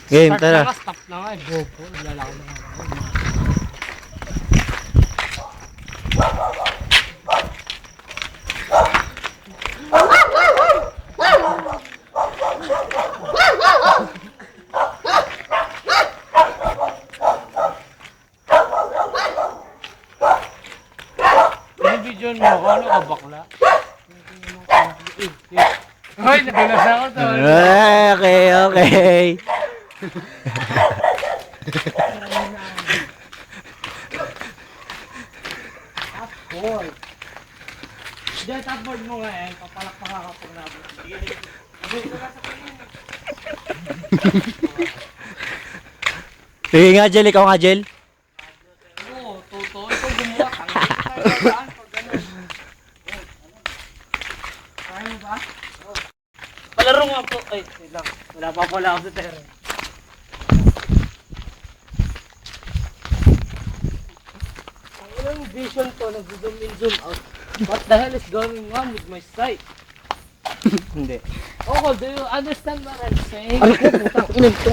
Game, Start tara. na nga, stop na nga. Bobo, lalaki na nga. Yung video mo ako, ano ka bakla? Hoy, nagulas ako to. Okay, okay. Boy. Diyan, tapboard mo nga eh. Papalakpak ka kapag nabot. Sige nga, Jel. Ikaw nga, Jel. Oo, totoo. Ikaw gumawa. Tanggalin tayo daan pag gano'n. Kaya mo ba? Palaro nga po. Ay, wait lang. Wala pa pala ako sa terra. Ang ilang vision to, nag-zoom in, zoom out. What the hell is going on with my sight? Hindi. Oh, do you understand what I'm saying? Ay, ko, putang ina ito.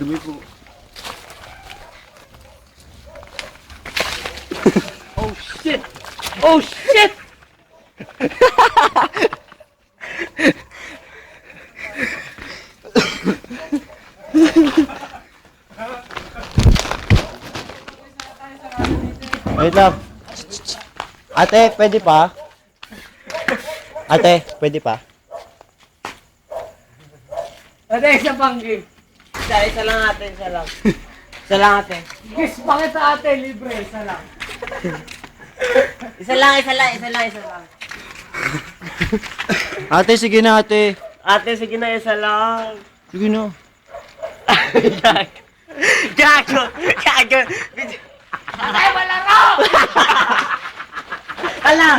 Dumi po. Oh shit! Oh shit! Wait lang. Ate, pwede pa? Ate, pwede pa? Ate, isa pang game. Isa lang ate, isa lang. Isa lang ate. Guys, bakit sa ate libre? Isa lang. Isa lang, isa lang, isa lang, isa lang. Ate, sige na, ate. Ate, sige na, isa lang. Sige na. Gago! Gago! Ate, malaro! Ala!